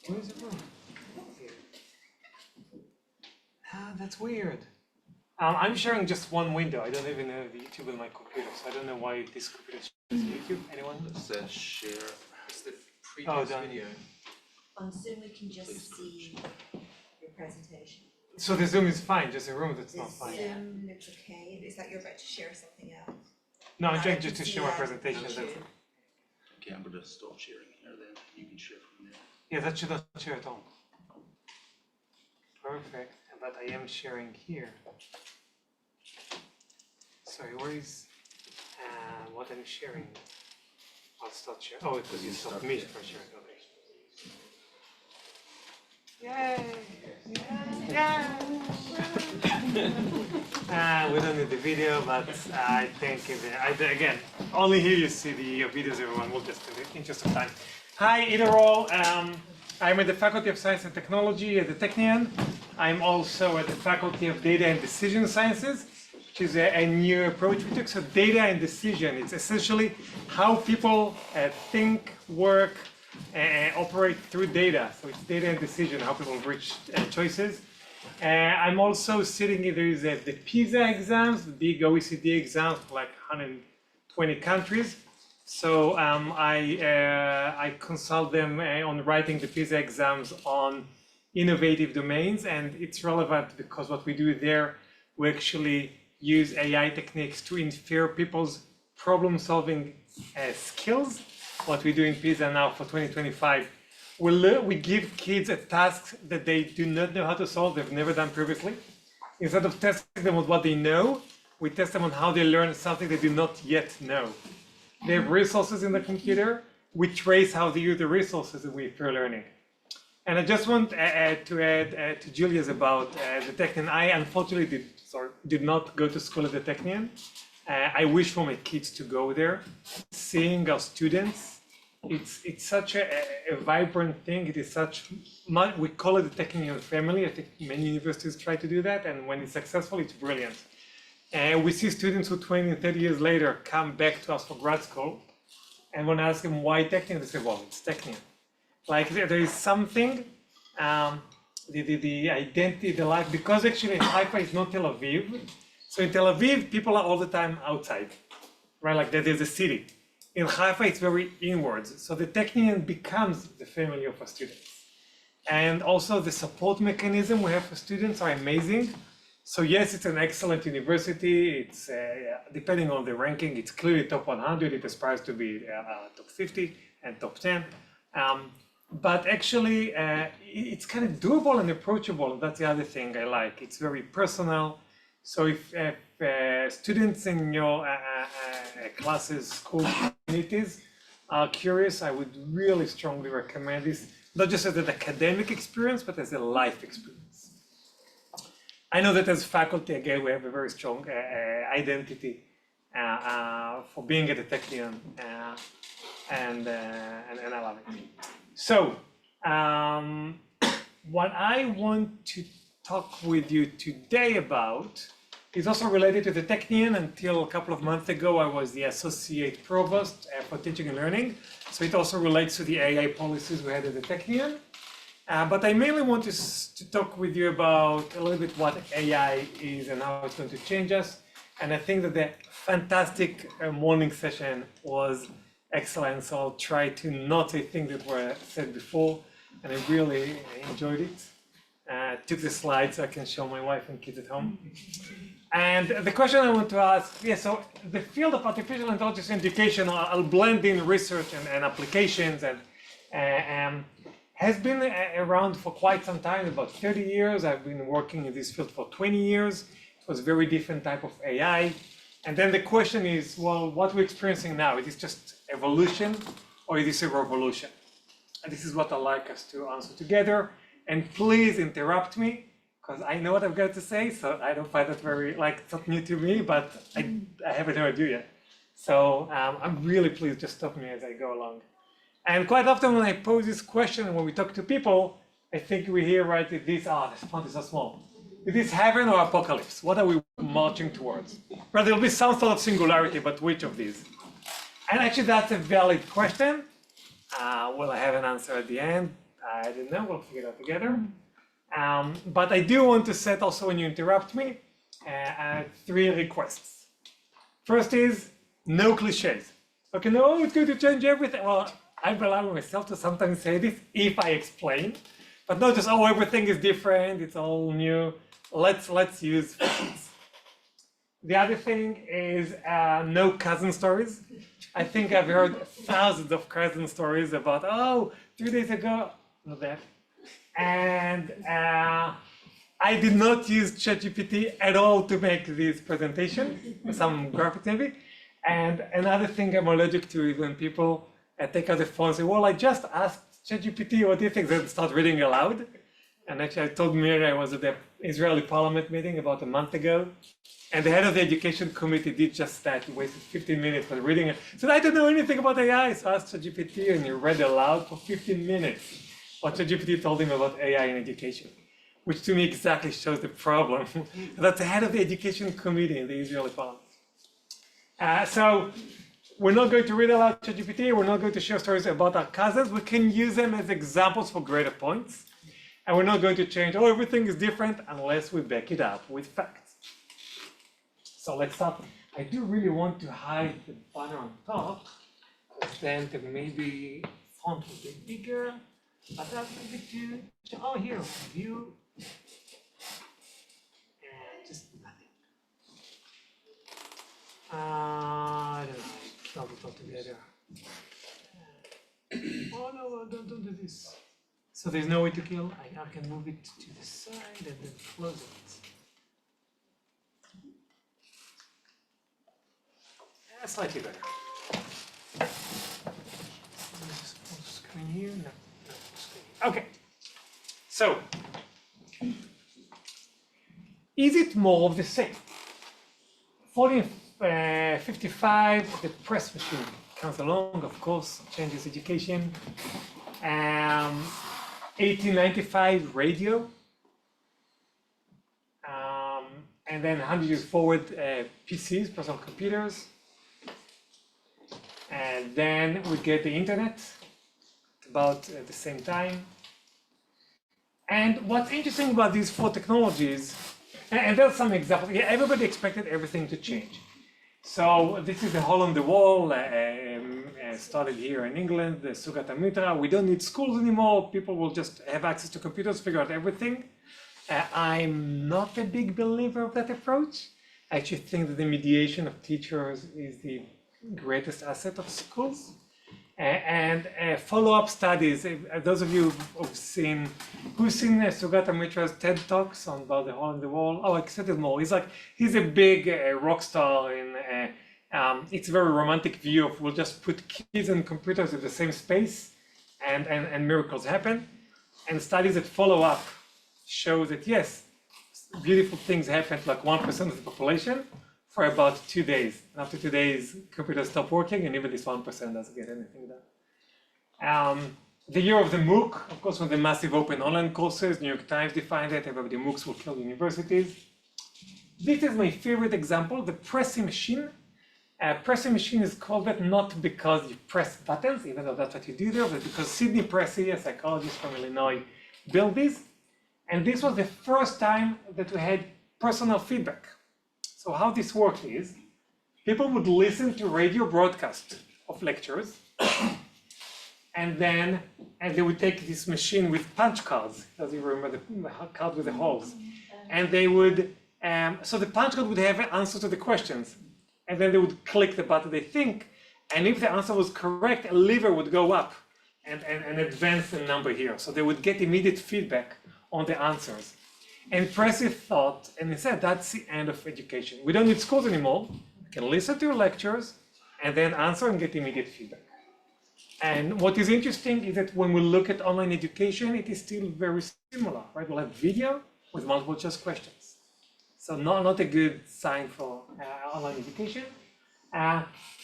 Where's the room? Here. Ah, that's weird. I'm sharing just one window. I don't even have YouTube on my computer, so I don't know why this computer shares YouTube. Anyone? It says share. It's the Oh, previous done. video. On Zoom, we can just see your presentation. So the Zoom is fine, just a room that's The not fine. Zoom looks okay. Is that you're about to share something else? No, I'm I trying can just to see share my that on presentation. That's, YouTube. Okay, I'm gonna stop sharing here then. You can share from there. yeah, that should not share at all. Perfect, but I am sharing here. Sorry, where is, what I'm sharing? I'll start sharing. Oh, because you stopped me from sharing, okay. Yay! Yay! We don't need the video, but I think, again, only here you see the videos, everyone, we'll just in the interest of time. Hi, Iderol. I'm at the Faculty of Science and Technology at the Technion. I'm also at the Faculty of Data and Decision Sciences, which is a new approach we took. So data and decision, it's essentially how people think, work, operate through data. So it's data and decision, how people reach choices. I'm also sitting in, there is the PISA exams, the big OECD exams for like 120 countries. So I consult them on writing the PISA exams on innovative domains, and it's relevant because what we do there, we actually use AI techniques to infer people's problem-solving skills. What we do in PISA now for 2025, we give kids a task that they do not know how to solve, they've never done previously. Instead of testing them on what they know, we test them on how they learn something they do not yet know. They have resources in the computer, we trace how they use the resources that we infer learning. And I just want to add to Julia's about the Technion. I unfortunately did not go to school at the Technion. I wish for my kids to go there. Seeing our students, it's such a vibrant thing. It is such, we call it the Technion family. I think many universities try to do that, and when it's successful, it's brilliant. And we see students who 20 and 30 years later come back to us for grad school, and when I ask them why Technion, they say, well, it's Technion. Like there is something, the identity, the life, because actually Haifa is not Tel Aviv. So in Tel Aviv, people are all the time outside, right? Like there's a city. In Haifa, it's very inwards. So the Technion becomes the family of our students. And also the support mechanism we have for students are amazing. So yes, it's an excellent university. It's depending on the ranking, it's clearly top 100. It aspires to be top 50 and top 10. But actually, it's kind of doable and approachable. That's the other thing I like. It's very personal. So if students in your classes, school communities are curious, I would really strongly recommend this, not just as an academic experience, but as a life experience. I know that as faculty, again, we have a very strong identity for being at the Technion, and I love it. So, what I want to talk with you today about is also related to the Technion. Until a couple of months ago, I was the Associate Provost for Teaching and Learning. So it also relates to the AI policies we had at the Technion. But I mainly want to talk with you about a little bit what AI is and how it's going to change us. And I think that the fantastic morning session was excellent. So I'll try to not say things that were said before. And I really enjoyed it. Took the slides so I can show my wife and kids at home. And the question I want to ask, so the field of artificial intelligence in education, I'll blend in research and applications, and has been around for quite some time, about 30 years. I've been working in this field for 20 years. It was a very different type of AI. And then the question is, well, what we're experiencing now, is this just evolution or is this a revolution? And this is what I'd like us to answer together. And please interrupt me, because I know what I've got to say, so I don't find that very, it's not new to me, but I haven't heard you yet. So I'm really pleased, just stop me as I go along. And quite often when I pose this question and when we talk to people, I think we hear, right, this font is so small. Is this heaven or apocalypse? What are we marching towards? Well, there'll be some sort of singularity, but which of these? And actually that's a valid question. Will I have an answer at the end? I don't know, we'll figure it out together. But I do want to set also, when you interrupt me, 3 requests. First is no cliches. Okay, no, it's going to change everything. Well, I'm allowing myself to sometimes say this if I explain, but not just, oh, everything is different, it's all new. Let's use facts. The other thing is no cousin stories. I think I've heard thousands of cousin stories about, oh, 3 days ago, not that. And I did not use ChatGPT at all to make this presentation, some graphics maybe. And another thing I'm allergic to is when people take out the phone and say, well, I just asked ChatGPT what do you think, then start reading aloud. And actually I told Miri I was at the Israeli parliament meeting about a month ago. And the head of the education committee did just that. He wasted 15 minutes for reading it. Said, I don't know anything about AI. So I asked ChatGPT and he read aloud for 15 minutes what ChatGPT told him about AI in education, which to me exactly shows the problem. That's the head of the education committee in the Israeli parliament. So we're not going to read aloud ChatGPT. We're not going to share stories about our cousins. We can use them as examples for greater points. And we're not going to change, oh, everything is different unless we back it up with facts. So let's start. I do really want to hide the banner on top, because then the maybe font will be bigger. But that's maybe too, oh, here, view. And just nothing. I don't know, club it all together. Oh no, don't do this. So there's no way to kill. I can move it to the side and then close it. Yeah, slightly better. Just full screen here. No, screen. Okay. So, is it more of the same? 1455, the press machine comes along, of course, changes education. 1895, radio. And then 100 years forward, PCs, personal computers. And then we get the internet about at the same time. And what's interesting about these 4 technologies, and there's some examples, yeah, everybody expected everything to change. So this is the hole on the wall, started here in England, the Sugata Mitra. We don't need schools anymore. People will just have access to computers, figure out everything. I'm not a big believer of that approach. I actually think that the mediation of teachers is the greatest asset of schools. And follow-up studies, those of you who've seen Sugata Mitra's TED Talks on about the hole in the wall, oh, I said it more. He's a big rock star in, it's a very romantic view of we'll just put kids and computers in the same space and miracles happen. And studies that follow up show that yes, beautiful things happen to like 1% of the population for about 2 days. And after 2 days, computers stop working and even this 1% doesn't get anything done. The year of the MOOC, of course, with the massive open online courses, New York Times defined it, everybody MOOCs will kill universities. This is my favorite example, the pressing machine. Pressing machine is called that not because you press buttons, even though that's what you do there, but because Sidney Pressey, a psychologist from Illinois, built this. And this was the first time that we had personal feedback. So how this worked is, people would listen to radio broadcast of lectures, and then they would take this machine with punch cards, as you remember, the card with the holes. And they would, so the punch card would have an answer to the questions. And then they would click the button they think, and if the answer was correct, a lever would go up and advance the number here. So they would get immediate feedback on the answers. And Pressey thought, and he said, that's the end of education. We don't need schools anymore. We can listen to your lectures and then answer and get immediate feedback. And what is interesting is that when we look at online education, it is still very similar, right? We'll have video with multiple choice questions. So not a good sign for online education.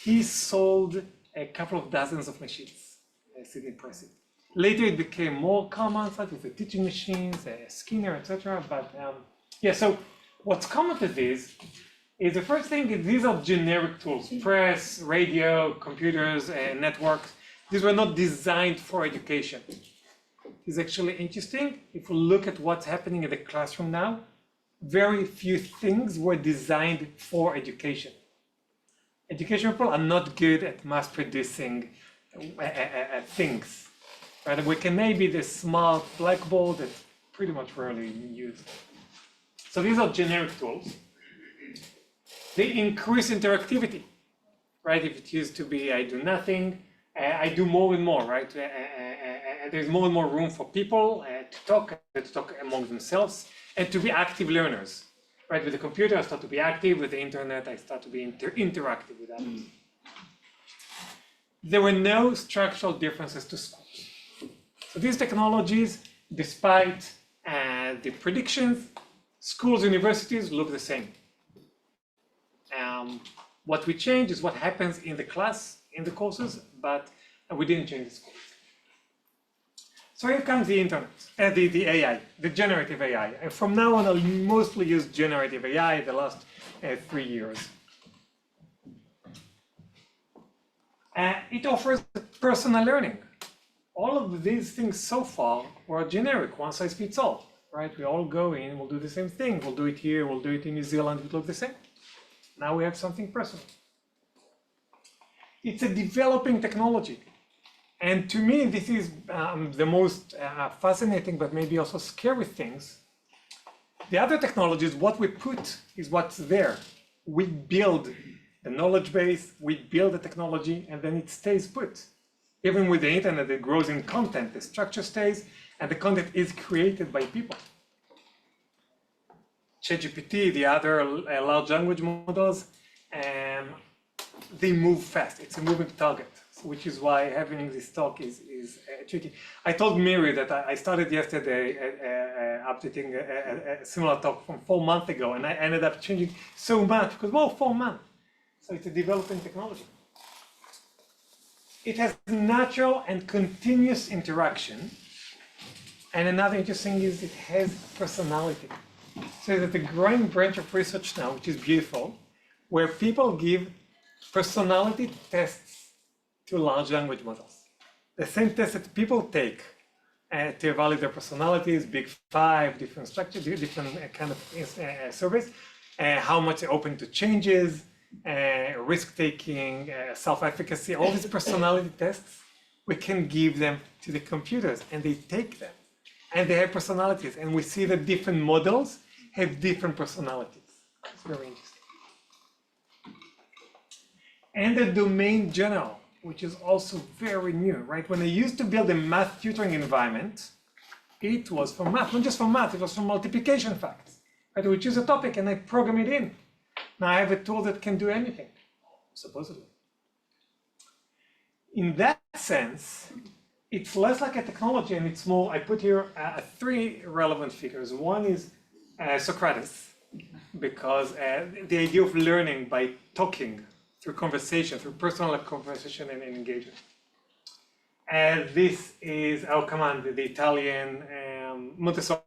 He sold a couple of dozens of machines, Sidney Pressey. Later it became more common, such as the teaching machines, Skinner, etc. But yeah, so what's common to these is the first thing is these are generic tools, press, radio, computers, networks. These were not designed for education. is actually interesting. If we look at what's happening in the classroom now, very few things were designed for education. Education people are not good at mass producing things. Right? We can maybe the smart blackboard that's pretty much rarely used. So these are generic tools. They increase interactivity, right? If it used to be I do nothing, I do more and more, right? There's more and more room for people to talk among themselves and to be active learners, right? With the computer, I start to be active. With the internet, I start to be interactive with others. There were no structural differences to schools. So these technologies, despite the predictions, schools, universities look the same. What we change is what happens in the class, in the courses, but we didn't change the schools. So here comes the internet, the AI, the generative AI. And from now on, I'll mostly use generative AI the last 3 years. It offers personal learning. All of these things so far were generic, one size fits all, right? We all go in, we'll do the same thing. We'll do it here, we'll do it in New Zealand, it will look the same. Now we have something personal. It's a developing technology. And to me, this is the most fascinating, but maybe also scary things. The other technologies, what we put is what's there. We build the knowledge base, we build the technology, and then it stays put. Even with the internet, it grows in content, the structure stays, and the content is created by people. ChatGPT, the other large language models, they move fast. It's a moving target, which is why having this talk is tricky. I told Miri that I started yesterday updating a similar talk from 4 months ago, and I ended up changing so much because, well, 4 months. So it's a developing technology. It has natural and continuous interaction. And another interesting is it has personality. So there's a growing branch of research now, which is beautiful, where people give personality tests to large language models. The same tests that people take to evaluate their personalities, big 5, different structures, different kind of surveys, how much they're open to changes, risk-taking, self-efficacy, all these personality tests, we can give them to the computers and they take them. And they have personalities, and we see that different models have different personalities. It's very interesting. And the domain general, which is also very new, right? When I used to build a math tutoring environment, it was for math, not just for math, it was for multiplication facts. Right? We choose a topic and I program it in. Now I have a tool that can do anything, supposedly. In that sense, it's less like a technology and it's more, I put here 3 relevant figures. One is Socrates, because the idea of learning by talking through conversation, through personal conversation and engagement. This is the Italian Montessori,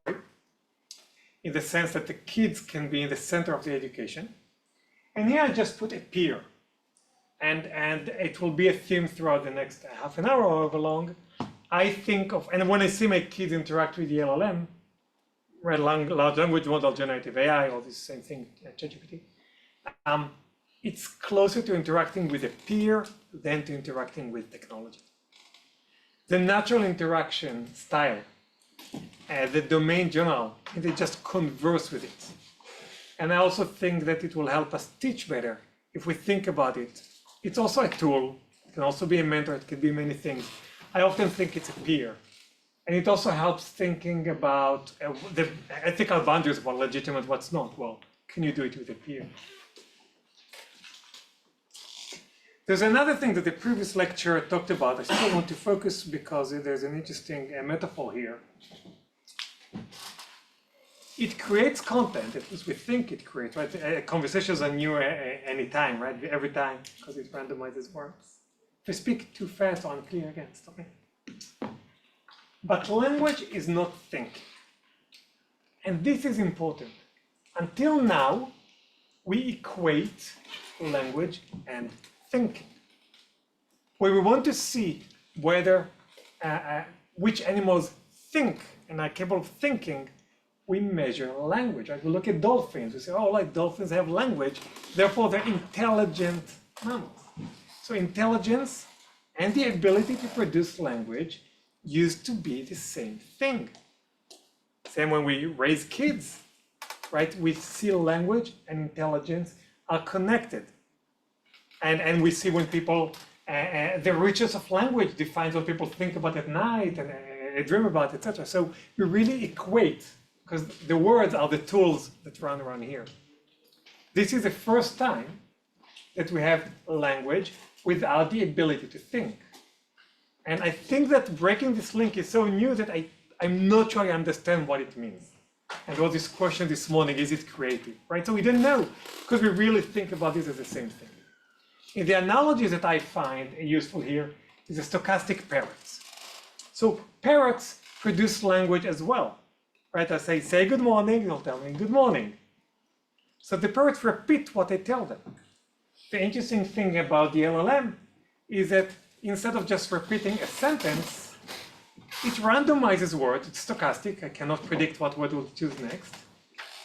in the sense that the kids can be in the center of the education. And here I just put a peer, and it will be a theme throughout the next half an hour or however long. I think of, and when I see my kids interact with the LLM, right, large language model, generative AI, all this same thing, ChatGPT, it's closer to interacting with a peer than to interacting with technology. The natural interaction style, the domain general, they just converse with it. And I also think that it will help us teach better if we think about it. It's also a tool, it can also be a mentor, it can be many things. I often think it's a peer. And it also helps thinking about the ethical boundaries of what's legitimate, what's not. Well, can you do it with a peer? There's another thing that the previous lecturer talked about. I still want to focus because there's an interesting metaphor here. It creates content, at least we think it creates, right? Conversations are new anytime, right? Every time, because it randomizes words. If I speak too fast or unclear again, stop me. But language is not thinking. And this is important. Until now, we equate language and thinking. Where we want to see whether which animals think and are capable of thinking, we measure language. Right? We look at dolphins. We say, oh, like dolphins have language, therefore they're intelligent mammals. So intelligence and the ability to produce language used to be the same thing. Same when we raise kids, right? We see language and intelligence are connected. And we see when people, the richness of language defines what people think about at night and dream about, etc. So we really equate, because the words are the tools that run around here. This is the first time that we have language without the ability to think. And I think that breaking this link is so new that I'm not sure I understand what it means. And there was this question this morning, is it creative, right? So we didn't know, because we really think about this as the same thing. In the analogies that I find useful here is the stochastic parrots. So parrots produce language as well, right? I say good morning, they'll tell me good morning. So the parrots repeat what I tell them. The interesting thing about the LLM is that instead of just repeating a sentence, it randomizes words. It's stochastic. I cannot predict what word we'll choose next.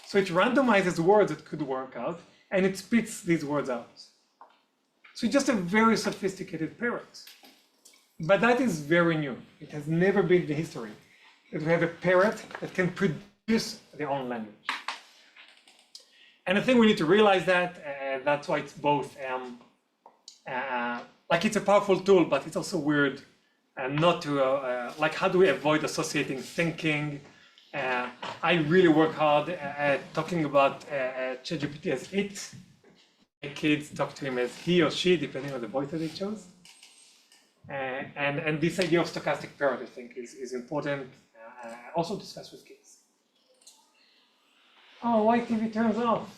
So it randomizes words that could work out, and it spits these words out. So it's just a very sophisticated parrot. But that is very new. It has never been in the history that we have a parrot that can produce their own language. And I think we need to realize that. That's why it's both, like it's a powerful tool, but it's also weird not to, like how do we avoid associating thinking? I really work hard at talking about ChatGPT as it. My kids talk to him as he or she, depending on the voice that they chose. And this idea of stochastic parrot, I think, is important, also discussed with kids. Oh, why TV turns off?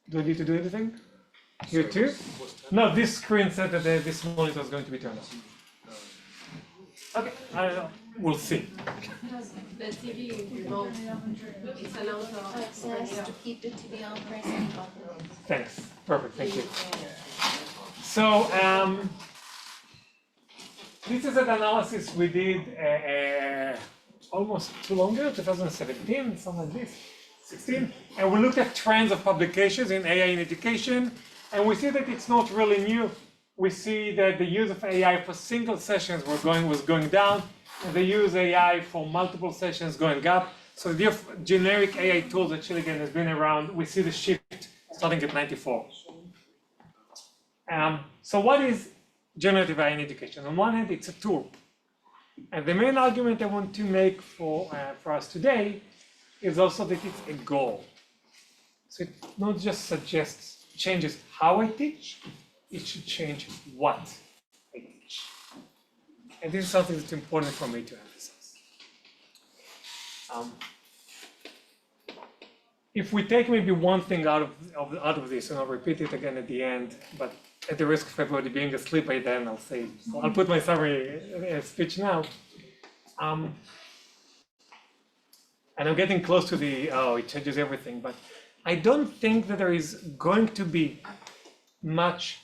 Do I need to do anything? Here too? No, this screen said that this monitor is going to be turned off. Okay, I don't know. We'll see. The TV remote, it's allowed Access to keep the TV on, press the button. Thanks. Perfect. Thank you. So this is an analysis we did almost too long ago, 2017, something like this, 16, and we looked at trends of publications in AI in education, and we see that it's not really new. We see that the use of AI for single sessions was going down, and the use of AI for multiple sessions going up. So the generic AI tools actually again has been around. We see the shift starting at 94. So what is generative AI in education? On one hand, it's a tool. And the main argument I want to make for us today is also that it's a goal. So it not just suggests, changes how I teach, it should change what I teach. And this is something that's important for me to emphasize. If we take maybe one thing out of this, and I'll repeat it again at the end, but at the risk of everybody being asleep by then, I'll say, so I'll put my summary speech now. And I'm getting close to it changes everything, but I don't think that there is going to be much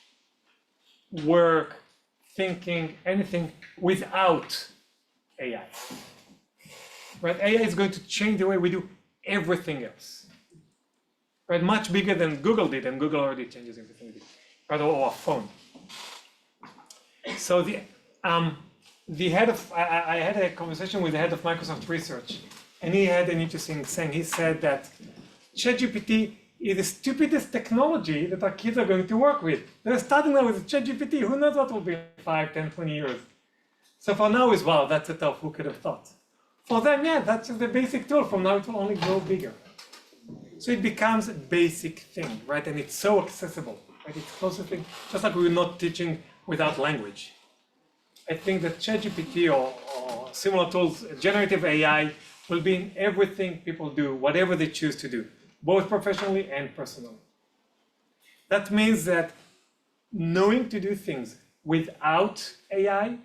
work, thinking, anything without AI. Right? AI is going to change the way we do everything else. Right? Much bigger than Google did, and Google already changes everything we do. Right? Or a phone. So the head of, I had a conversation with the head of Microsoft Research, and he had an interesting saying. He said that ChatGPT is the stupidest technology that our kids are going to work with. They're starting now with ChatGPT. Who knows what will be in 5, 10, 20 years? So for now is, wow, that's a tough, who could have thought? For them, yeah, that's just the basic tool. From now it will only grow bigger. So it becomes a basic thing, right? And it's so accessible, right? It's closer thing, just like we're not teaching without language. I think that ChatGPT or similar tools, generative AI, will be in everything people do, whatever they choose to do, both professionally and personally. That means that knowing to do things without AI,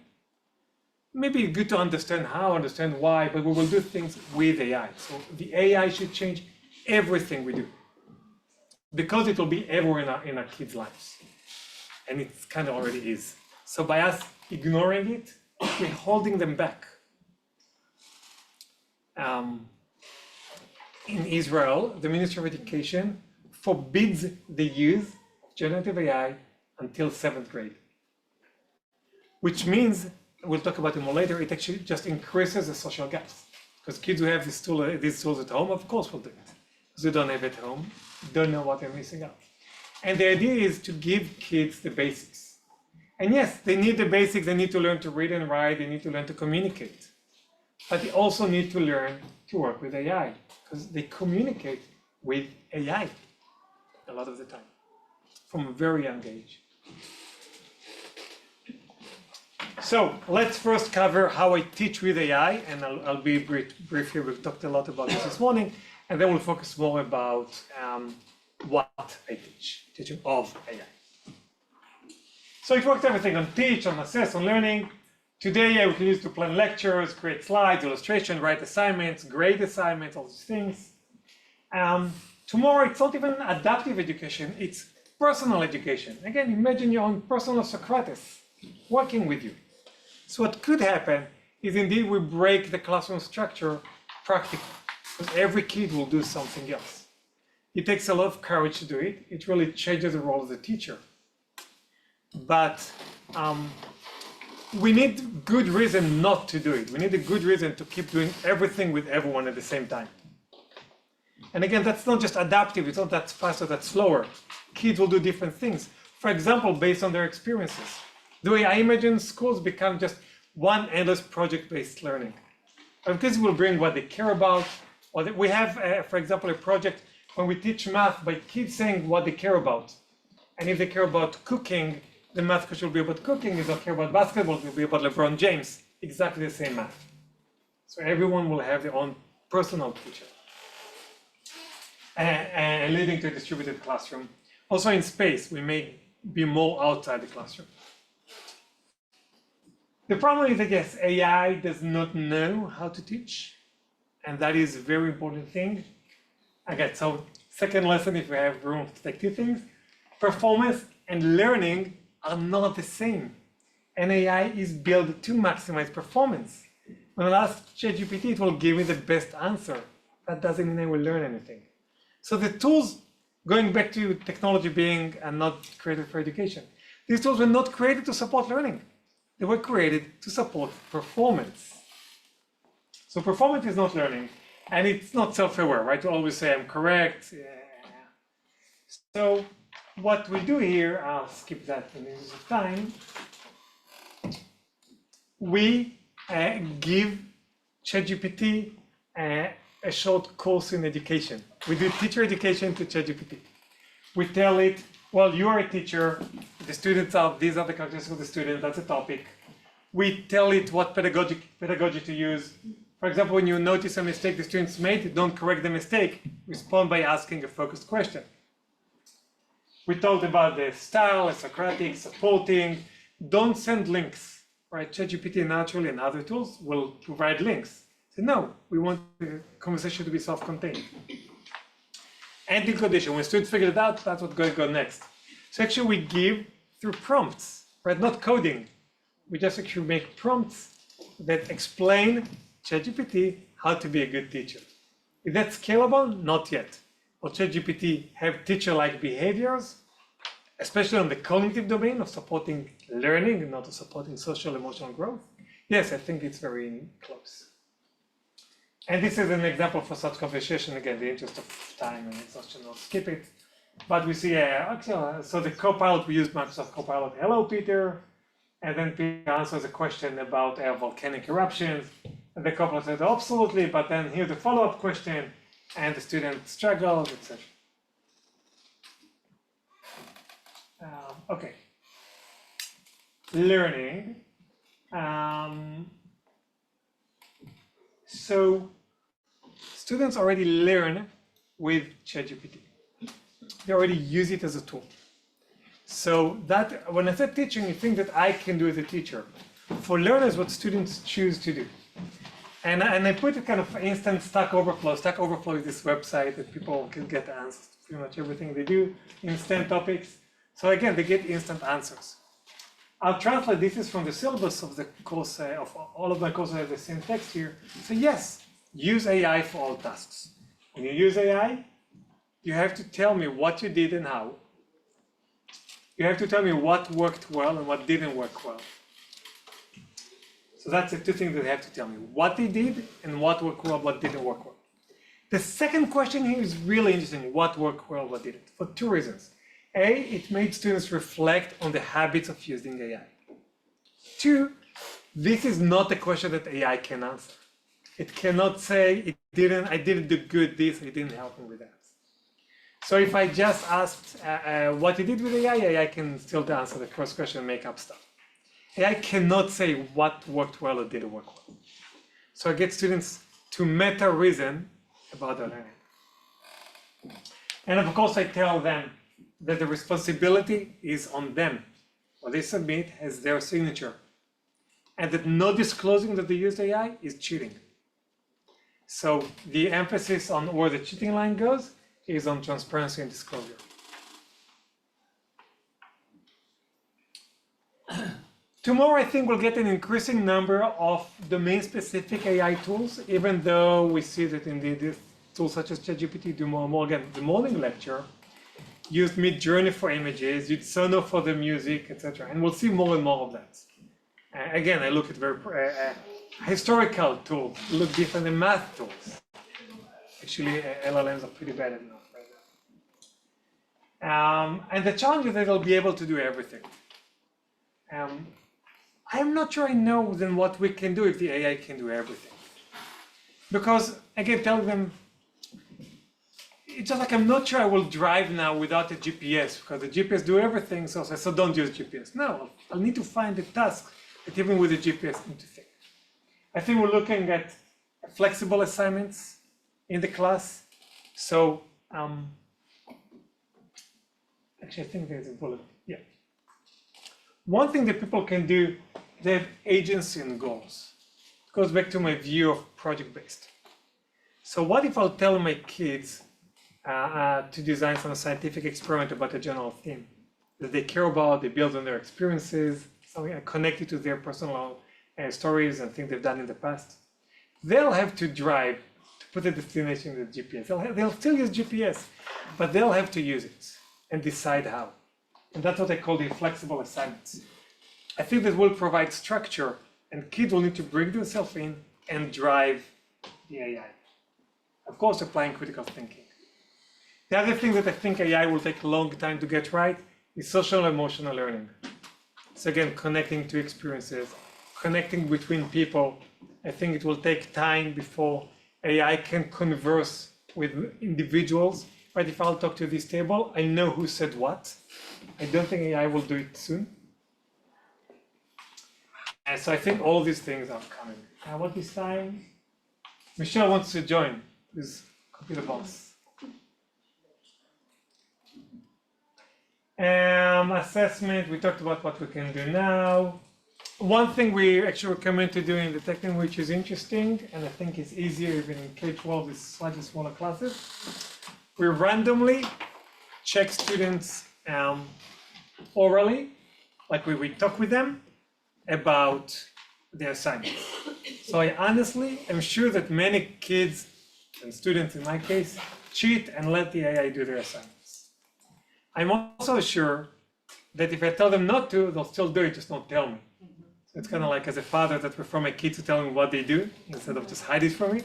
maybe good to understand how, understand why, but we will do things with AI. So the AI should change everything we do, because it will be everywhere in our kids' lives. And it kind of already is. So by us ignoring it, we're holding them back. In Israel, the Ministry of Education forbids the use of generative AI until 7th grade. Which means, we'll talk about it more later, it actually just increases the social gaps. Because kids who have these tools at home, of course will do it. Those who don't have it at home, don't know what they're missing out. And the idea is to give kids the basics. And yes, they need the basics, they need to learn to read and write, they need to learn to communicate. But they also need to learn to work with AI, because they communicate with AI a lot of the time, from a very young age. So let's first cover how I teach with AI, and I'll be brief here. We've talked a lot about this morning, and then we'll focus more about what I teach, teaching of AI. So it works everything on teach, on assess, on learning. Today I will use to plan lectures, create slides, illustration, write assignments, grade assignments, all these things. Tomorrow it's not even adaptive education, it's personal education. Again, imagine your own personal Socrates working with you. So what could happen is indeed we break the classroom structure practically, because every kid will do something else. It takes a lot of courage to do it. It really changes the role of the teacher. But we need good reason not to do it. We need a good reason to keep doing everything with everyone at the same time. And again, that's not just adaptive, it's not that fast or that slower. Kids will do different things. For example, based on their experiences. The way I imagine schools become just one endless project-based learning. And kids will bring what they care about. Or we have, for example, a project when we teach math by kids saying what they care about. And if they care about cooking, the math coach will be about cooking. If they care about basketball, it will be about LeBron James. Exactly the same math. So everyone will have their own personal teacher. And leading to a distributed classroom. Also in space, we may be more outside the classroom. The problem is that yes, AI does not know how to teach, and that is a very important thing. Okay, so second lesson, if we have room to take two things, performance and learning are not the same. And AI is built to maximize performance. When I ask ChatGPT, it will give me the best answer. That doesn't mean I will learn anything. So the tools, going back to technology being not created for education, these tools were not created to support learning. They were created to support performance. So performance is not learning, and it's not self-aware, right? To always say I'm correct. Yeah. So what we do here, I'll skip that in the interest of time. We give ChatGPT a short course in education. We do teacher education to ChatGPT. We tell it, well, you are a teacher, the students are, these are the characteristics of the student, that's a topic. We tell it what pedagogy to use. For example, when you notice a mistake the students made, don't correct the mistake, respond by asking a focused question. We talked about the style, Socratic, supporting, don't send links, right? ChatGPT naturally and other tools will provide links. So no, we want the conversation to be self-contained. And decodation, when students figure it out, that's what's going to go next. So actually we give through prompts, right? Not coding. We just actually make prompts that explain ChatGPT how to be a good teacher. Is that scalable? Not yet. Will ChatGPT have teacher-like behaviors, especially on the cognitive domain of supporting learning and not supporting social emotional growth? Yes, I think it's very close. And this is an example for such conversation. Again, the interest of time and exhaustion, I'll skip it. But we see, so the Copilot, we use Microsoft Copilot, hello Peter, and then Peter answers a question about volcanic eruptions, and the Copilot says, absolutely, but then here's a follow-up question, and the student struggles, etc. Okay. Learning. So students already learn with ChatGPT. They already use it as a tool. So that, when I said teaching, you think that I can do as a teacher. For learners, what students choose to do. And I put a kind of instant Stack Overflow. Stack Overflow is this website that people can get answers to pretty much everything they do, instant topics. So again, they get instant answers. I'll translate, this is from the syllabus of the course, of all of my courses have the same text here. So yes, use AI for all tasks. When you use AI, you have to tell me what you did and how. You have to tell me what worked well and what didn't work well. So that's the two things that they have to tell me, what they did and what worked well, what didn't work well. The second question here is really interesting, what worked well, what didn't, for two reasons. A, it made students reflect on the habits of using AI. Two, this is not a question that AI can answer. It cannot say, I didn't do good this, it didn't help me with that. So if I just asked what you did with AI, AI can still answer the first question and make up stuff. AI cannot say what worked well or didn't work well. So I get students to meta reason about their learning. And of course I tell them that the responsibility is on them. What they submit has their signature. And that no disclosing that they used AI is cheating. So the emphasis on where the cheating line goes is on transparency and disclosure. Tomorrow, I think we'll get an increasing number of domain-specific AI tools, even though we see that indeed these tools such as ChatGPT do more and more. Again, the morning lecture used Midjourney for images, used Sono for the music, etc. And we'll see more and more of that. Again, I look at very historical tools, look different than math tools. Actually, LLMs are pretty bad at math right now. And the challenge is that they'll be able to do everything. I'm not sure I know then what we can do if the AI can do everything. Because, again, telling them, it's just like I'm not sure I will drive now without a GPS, because the GPS do everything, so don't use GPS. No, I'll need to find the task that even with the GPS need to think. I think we're looking at flexible assignments in the class. So, actually I think there's a bullet, yeah. One thing that people can do, they have agency and goals. It goes back to my view of project-based. So what if I'll tell my kids to design some scientific experiment about a general theme that they care about, they build on their experiences, something connected to their personal stories and things they've done in the past. They'll have to drive to put the destination in the GPS. They'll still use GPS, but they'll have to use it and decide how. And that's what I call the flexible assignments. I think that will provide structure, and kids will need to bring themselves in and drive the AI. Of course, applying critical thinking. The other thing that I think AI will take a long time to get right is social emotional learning. So again, connecting to experiences, connecting between people. I think it will take time before AI can converse with individuals. Right? If I'll talk to this table, I know who said what. I don't think AI will do it soon. And so I think all these things are coming. What this time? Michelle wants to join. Please copy the boss. Assessment, we talked about what we can do now. One thing we actually recommend to do in the technical, which is interesting, and I think it's easier even in K-12 with slightly smaller classes, we randomly check students orally, like we talk with them about their assignments. So I honestly am sure that many kids and students in my case cheat and let the AI do their assignments. I'm also sure that if I tell them not to, they'll still do it, just don't tell me. So it's kind of like as a father that prefer my kids to tell me what they do instead of just hide it from me.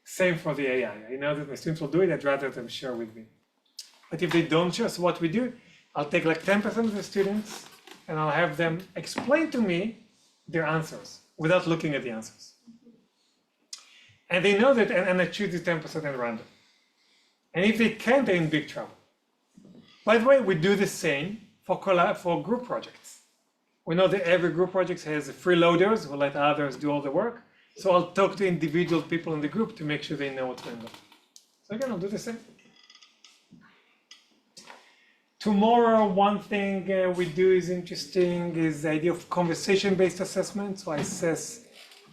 Same for the AI. I know that my students will do it, I'd rather them share with me. But if they don't share, so what we do, I'll take like 10% of the students and I'll have them explain to me their answers without looking at the answers. And they know that, and I choose the 10% at random. And if they can't, they're in big trouble. By the way, we do the same for group projects. We know that every group project has freeloaders who let others do all the work. So I'll talk to individual people in the group to make sure they know what's going on. So again, I'll do the same. Tomorrow, one thing we do is interesting is the idea of conversation-based assessment. So I assess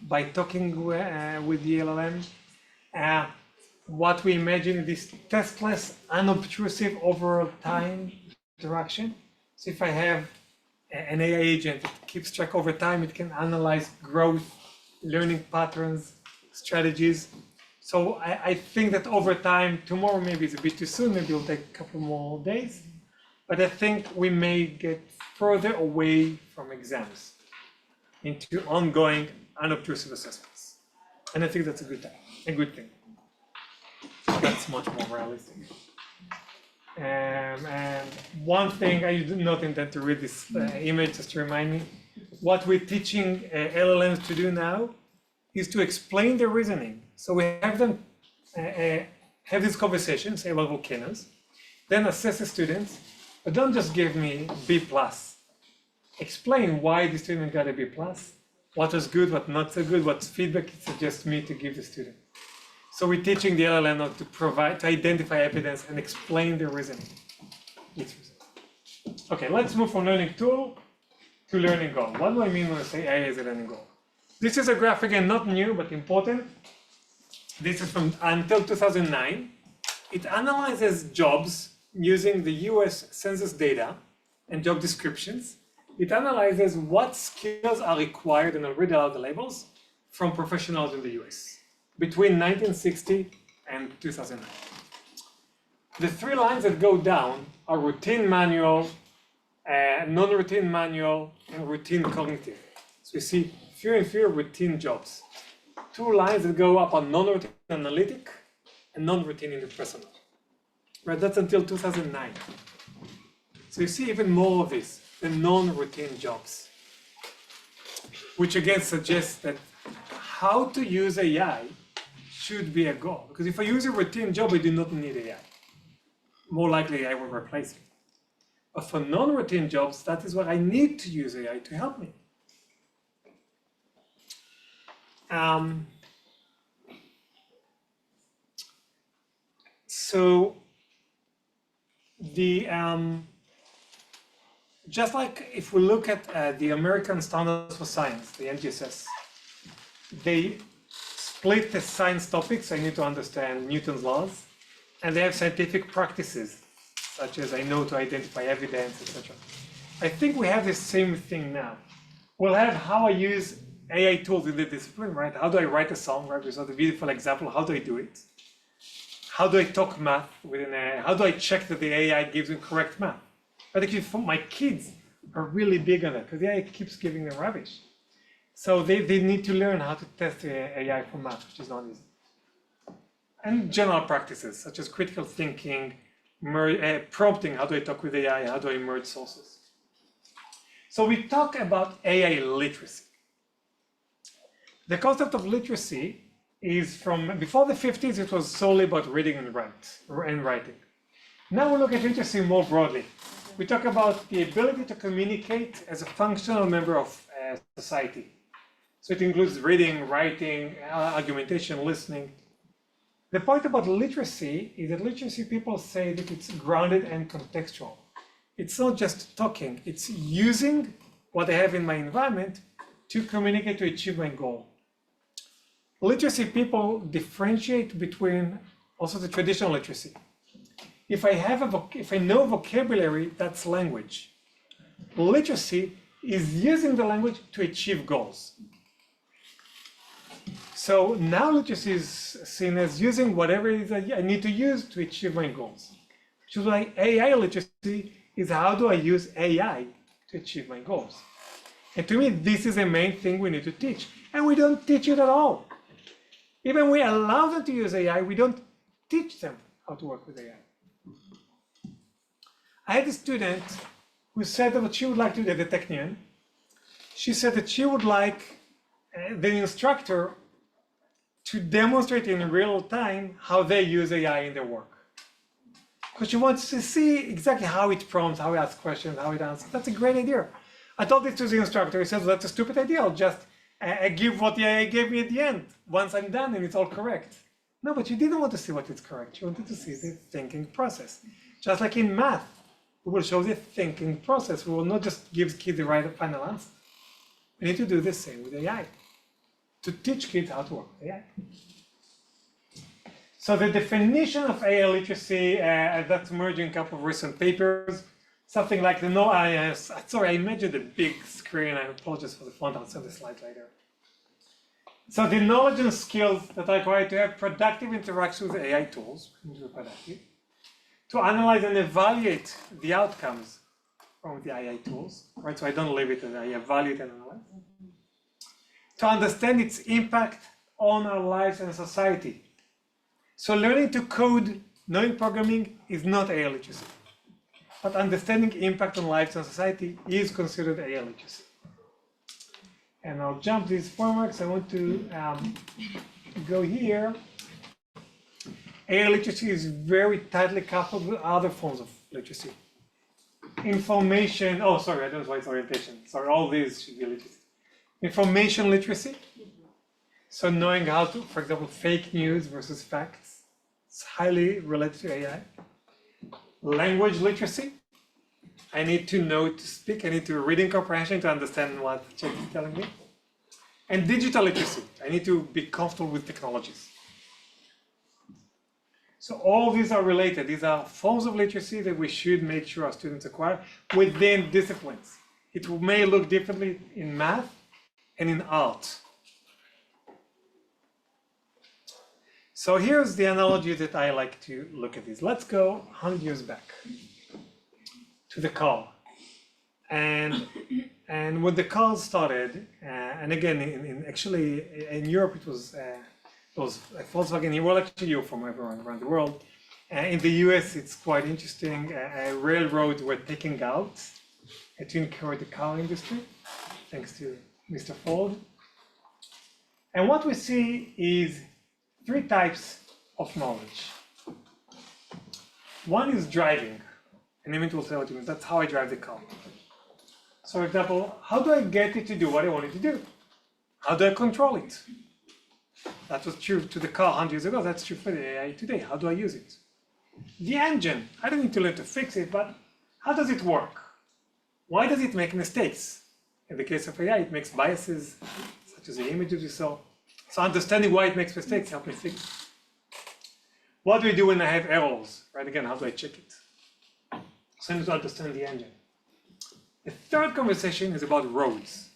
by talking with the LLM. What we imagine is this testless, unobtrusive over time interaction. So if I have an AI agent. It keeps track over time. It can analyze growth, learning patterns, strategies. So I think that over time, tomorrow maybe it's a bit too soon, maybe it'll take a couple more days, but I think we may get further away from exams into ongoing unobtrusive assessments. And I think that's a good thing. That's much more realistic. And one thing, I did not intend to read this image just to remind me, what we're teaching LLMs to do now is to explain their reasoning. So we have them have these conversations about volcanoes, then assess the students, but don't just give me B+. Explain why the student got a B+, what was good, what not so good, what feedback it suggests me to give the student. So we're teaching the LLM to identify evidence and explain the reasoning. Okay, let's move from learning tool to learning goal. What do I mean when I say AI is a learning goal? This is a graph, again, not new, but important. This is from until 2009. It analyzes jobs using the US Census data and job descriptions. It analyzes what skills are required, and I'll read out the labels, from professionals in the US between 1960 and 2009. The three lines that go down are routine manual, non-routine manual, and routine cognitive. So we see fewer and fewer routine jobs. Two lines that go up are non-routine analytic and non-routine interpersonal. Right, that's until 2009. So you see even more of this, the non-routine jobs, which again suggests that how to use AI should be a goal. Because if I use a routine job, I do not need AI. More likely I will replace it. But for non-routine jobs, that is where I need to use AI to help me. So the just like if we look at the American Standards for Science, the NGSS, they split the science topics. I need to understand Newton's laws, and they have scientific practices, such as I know to identify evidence, etc. I think we have the same thing now. We'll have how I use AI tools in the discipline, right? How do I write a song, right? We saw the beautiful example. How do I do it? How do I talk math within AI? How do I check that the AI gives me correct math? But actually, for my kids are really big on that because the AI keeps giving them rubbish. So they need to learn how to test the AI for math, which is not easy. And general practices such as critical thinking, prompting. How do I talk with AI? How do I merge sources? So we talk about AI literacy. The concept of literacy is from before the 50s. It was solely about reading and writing. Now we look at literacy more broadly. We talk about the ability to communicate as a functional member of society. So it includes reading, writing, argumentation, listening. The point about literacy is that literacy people say that it's grounded and contextual. It's not just talking, it's using what I have in my environment to communicate to achieve my goal. Literacy people differentiate between also the traditional literacy. If I know vocabulary, that's language. Literacy is using the language to achieve goals. So now literacy is seen as using whatever it is I need to use to achieve my goals. Which is why AI literacy is how do I use AI to achieve my goals. And to me, this is the main thing we need to teach. And we don't teach it at all. Even we allow them to use AI, we don't teach them how to work with AI. I had a student who said that what she would like to do at the Technion. She said that she would like the instructor to demonstrate in real time how they use AI in their work. Because she wants to see exactly how it prompts, how it asks questions, how it answers. That's a great idea. I told this to the instructor. He said, well, that's a stupid idea. I'll just give what the AI gave me at the end, once I'm done and it's all correct. No, but you didn't want to see what is correct. You wanted to see the thinking process. Just like in math, we will show the thinking process. We will not just give kids the right final answer. We need to do the same with AI, to teach kids how to work with AI. So the definition of AI literacy, that's emerging in a couple of recent papers. something like the sorry, I imagined a big screen. I apologize for the font. I'll send the slide later. So the knowledge and skills that are required to have productive interaction with AI tools, to analyze and evaluate the outcomes from the AI tools, right? So I don't leave it as I evaluate and analyze. To understand its impact on our lives and society. So learning to code, knowing programming is not AI literacy. But understanding impact on lives and society is considered AI literacy. And I'll jump these frameworks. I want to go here. AI literacy is very tightly coupled with other forms of literacy. Information, oh, sorry, I don't know why it's orientation. Sorry, all these should be literacy. Information literacy. So knowing how to, for example, fake news versus facts. It's highly related to AI. Language literacy. I need to know to speak. I need to reading comprehension to understand what Chat is telling me. And digital literacy. I need to be comfortable with technologies. So all these are related. These are forms of literacy that we should make sure our students acquire within disciplines. It may look differently in math and in art. So here's the analogy that I like to look at this. Let's go 100 years back to the car. And when the car started, and again, actually in Europe it was Volkswagen. Well, actually you're from everyone around the world. In the US it's quite interesting. Railroads were taking out to encourage the car industry, thanks to Mr. Ford. And what we see is 3 types of knowledge. One is driving, and Emmett will say what it means. That's how I drive the car. So, for example, how do I get it to do what I want it to do? How do I control it? That was true to the car 100 years ago. That's true for the AI today. How do I use it? The engine. I don't need to learn to fix it, but how does it work? Why does it make mistakes? In the case of AI, it makes biases, such as the images we saw. So understanding why it makes mistakes helps me fix it. What do we do when I have errors? Right, again, how do I check it? So I need to understand the engine. The third conversation is about roads.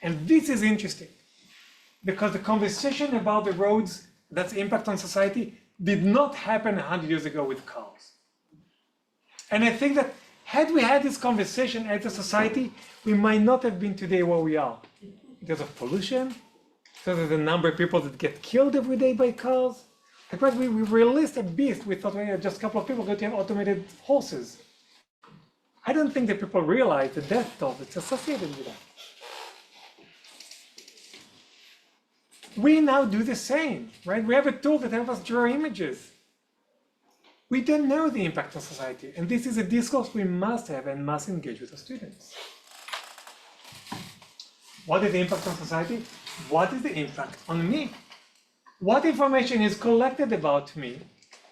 And this is interesting because the conversation about the roads, that's impact on society, did not happen 100 years ago with cars. And I think that had we had this conversation as a society, we might not have been today where we are. Because of pollution, because of the number of people that get killed every day by cars. Because we released a beast, we thought just a couple of people going to have automated horses. I don't think that people realize the death toll that's associated with that. We now do the same, right? We have a tool that helps us draw images. We don't know the impact on society, and this is a discourse we must have and must engage with our students. What is the impact on society? What is the impact on me? What information is collected about me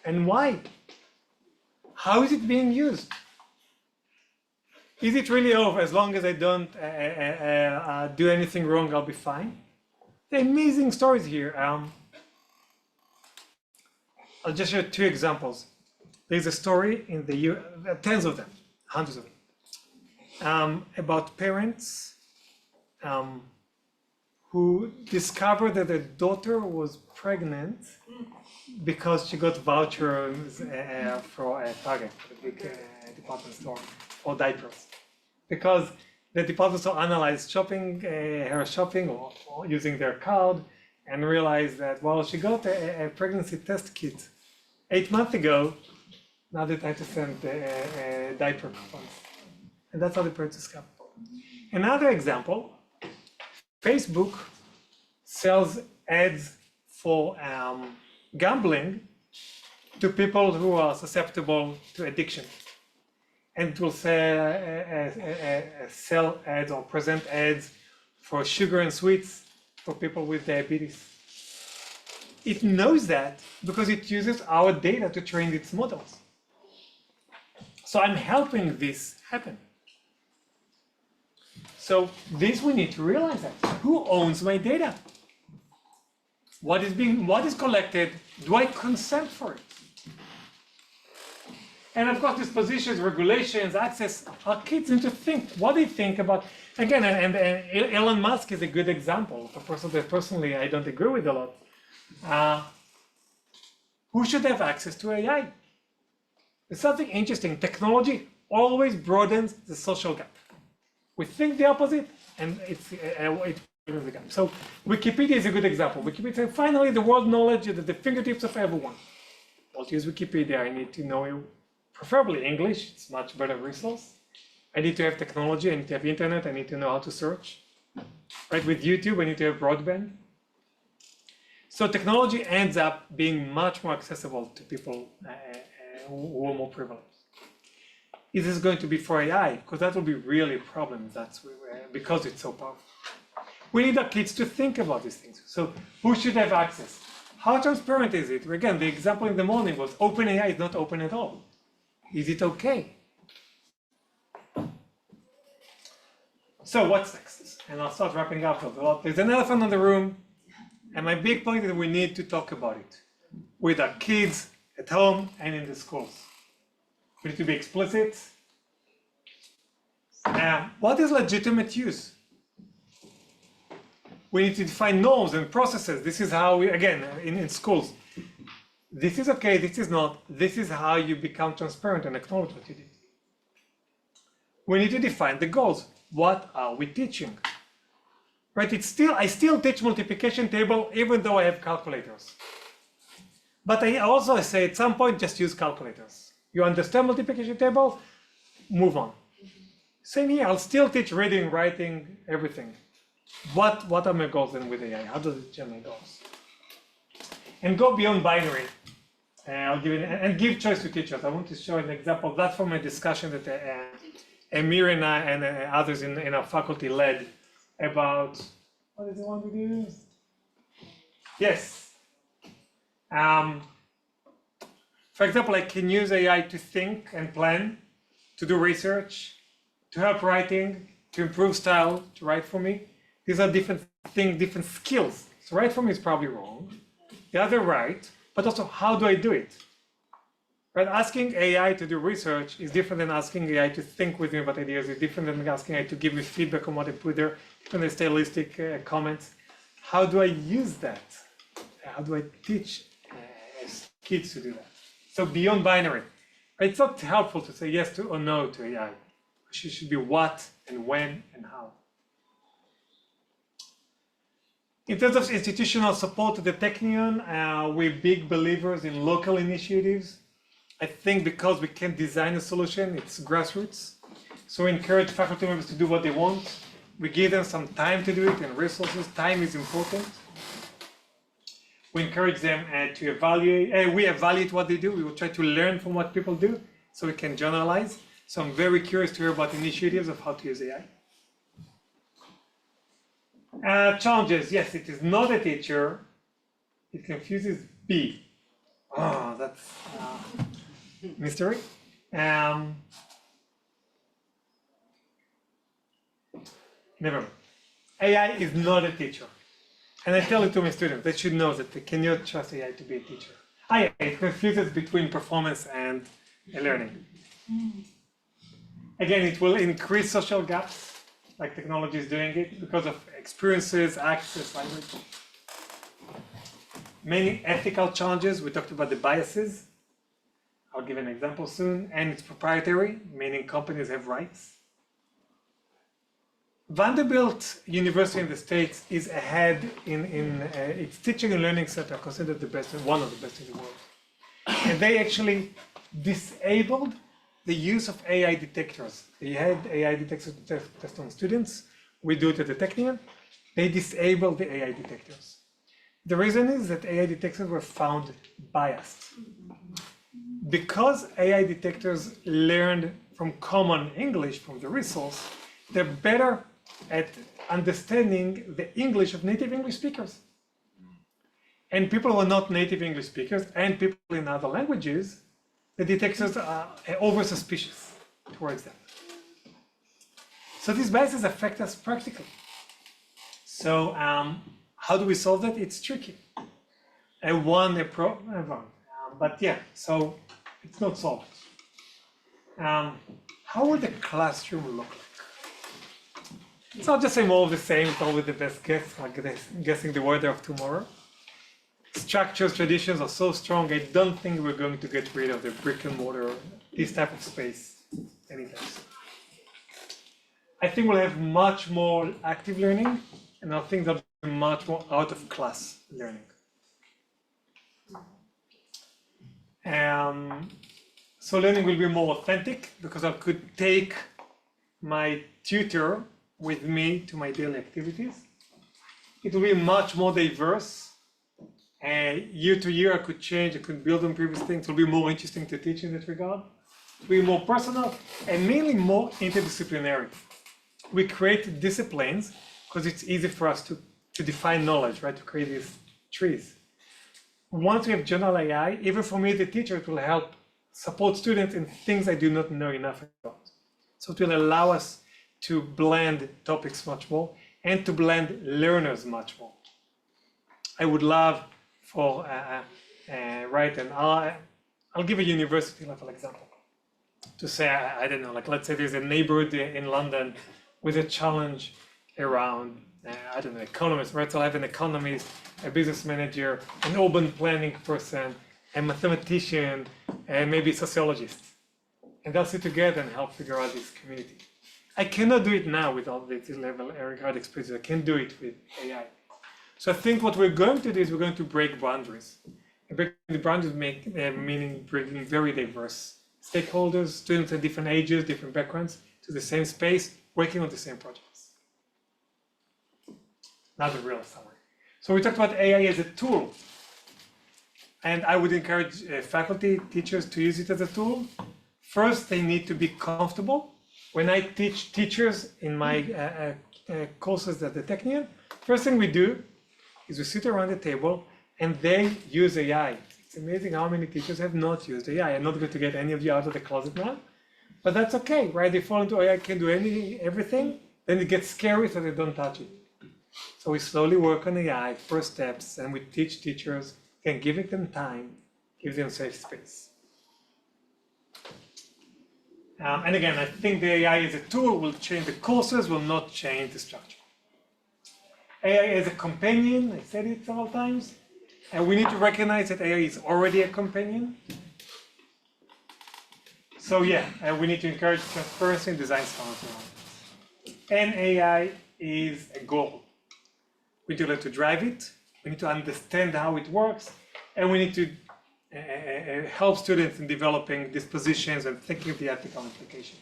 and why? How is it being used? Is it really over? As long as I don't do anything wrong, I'll be fine? There are amazing stories here. I'll just share 2 examples. There's a story in the U.S., tens of them, hundreds of them, about parents who discovered that their daughter was pregnant because she got vouchers for a Target, for the big department store, for diapers. Because the department store analyzed her shopping or using their card and realized that, well, she got a pregnancy test kit 8 months ago. Now they try to send a diaper coupons. And that's how the parents discovered. Another example, Facebook sells ads for gambling to people who are susceptible to addiction. And it will sell ads or present ads for sugar and sweets for people with diabetes. It knows that because it uses our data to train its models. So I'm helping this happen. So this we need to realize that. Who owns my data? What is collected? Do I consent for it? And of course, dispositions, regulations, access, our kids need to think what they think about. Again, and Elon Musk is a good example of a person that personally I don't agree with a lot. Who should have access to AI? There's something interesting. Technology always broadens the social gap. We think the opposite, and it broadens the gap. So Wikipedia is a good example. Wikipedia says, finally, the world knowledge is at the fingertips of everyone. Well, to use Wikipedia, I need to know, preferably English. It's much better resource. I need to have technology. I need to have internet. I need to know how to search. Right? With YouTube, I need to have broadband. So technology ends up being much more accessible to people who are more privileged. Is this going to be for AI? Because that will be really a problem. That's because it's so powerful. We need our kids to think about these things. So who should have access? How transparent is it? Again, the example in the morning was OpenAI is not open at all. Is it okay? So what's next? And I'll start wrapping up. There's an elephant in the room, and my big point is that we need to talk about it with our kids at home and in the schools. We need to be explicit. What is legitimate use? We need to define norms and processes. This is how we, again, in schools, this is okay, this is not. This is how you become transparent and acknowledge what you did. We need to define the goals. What are we teaching? Right? I still teach multiplication table even though I have calculators. But I also say at some point just use calculators. You understand multiplication table, move on. Same here, I'll still teach reading, writing, everything. What are my goals then with AI? How does it change my goals? And go beyond binary. I'll give it, and give choice to teachers. I want to show an example. That's from a discussion that Amir and I and others in our faculty led about, what is the one we do? Yes. For example, I can use AI to think and plan, to do research, to help writing, to improve style, to write for me. These are different things, different skills. So write for me is probably wrong. The other right, but also how do I do it? Right? Asking AI to do research is different than asking AI to think with me about ideas. It's different than asking AI to give me feedback on what I put there, different than stylistic comments. How do I use that? How do I teach kids to do that? So beyond binary. It's not helpful to say yes to or no to AI. It should be what and when and how. In terms of institutional support to the Technion, we're big believers in local initiatives. I think because we can't design a solution, it's grassroots. So we encourage faculty members to do what they want. We give them some time to do it and resources. Time is important. We encourage them to evaluate. We evaluate what they do. We will try to learn from what people do so we can generalize. So I'm very curious to hear about initiatives of how to use AI. Challenges, yes, it is not a teacher. It confuses B. Oh, that's mystery. Never mind. AI is not a teacher. And I tell it to my students, they should know that they cannot trust AI to be a teacher. It confuses between performance and learning. Again, it will increase social gaps, like technology is doing it, because of experiences, access, language. Many ethical challenges, we talked about the biases. I'll give an example soon. And it's proprietary, meaning companies have rights. Vanderbilt University in the States is ahead in its teaching and learning center, considered the best, one of the best in the world. And they actually disabled the use of AI detectors. They had AI detectors to test on students. We do it at the Technion. They disabled the AI detectors. The reason is that AI detectors were found biased. Because AI detectors learned from common English from the resource, they're better at understanding the English of native English speakers. And people who are not native English speakers and people in other languages, the detectors are over-suspicious towards them. So these biases affect us practically. So how do we solve that? It's tricky. But yeah, so it's not solved. How would the classroom look like? It's not just more of the same, it's always the best guess, like guessing the weather of tomorrow. Structures, traditions are so strong, I don't think we're going to get rid of the brick and mortar, this type of space anytime soon. I think we'll have much more active learning, and I think there'll be much more out of class learning. So learning will be more authentic because I could take my tutor with me to my daily activities. It will be much more diverse. Year to year I could change, I could build on previous things. It will be more interesting to teach in that regard. It will be more personal and mainly more interdisciplinary. We create disciplines because it's easy for us to define knowledge, right? To create these trees. Once we have general AI, even for me, the teacher, it will help support students in things I do not know enough about. So it will allow us to blend topics much more and to blend learners much more. I would love for, right, and I'll give a university level example. To say, I don't know, like let's say there's a neighborhood in London with a challenge around, I don't know, economists, right? So I'll have an economist, a business manager, an urban planning person, a mathematician, and maybe a sociologist. And they'll sit together and help figure out this community. I cannot do it now with all this level regard experience. I can do it with AI. So I think what we're going to do is we're going to break boundaries. And breaking the boundaries meaning bringing very diverse stakeholders, students at different ages, different backgrounds, to the same space, working on the same projects. Not a real summary. So we talked about AI as a tool. And I would encourage faculty, teachers to use it as a tool. First, they need to be comfortable. When I teach teachers in my courses at the Technion, first thing we do is we sit around the table and they use AI. It's amazing how many teachers have not used AI. I'm not going to get any of you out of the closet now, but that's okay, right? They fall into AI, can do everything, then it gets scary, so they don't touch it. So we slowly work on AI, first steps, and we teach teachers, again, giving them time, give them safe space. And again, I think the AI as a tool will change the courses, will not change the structure. AI as a companion, I said it several times, and we need to recognize that AI is already a companion. So yeah, we need to encourage transparency and design standards around this. And AI is a goal. We need to learn to drive it, we need to understand how it works, and we need to help students in developing dispositions and thinking of the ethical implications.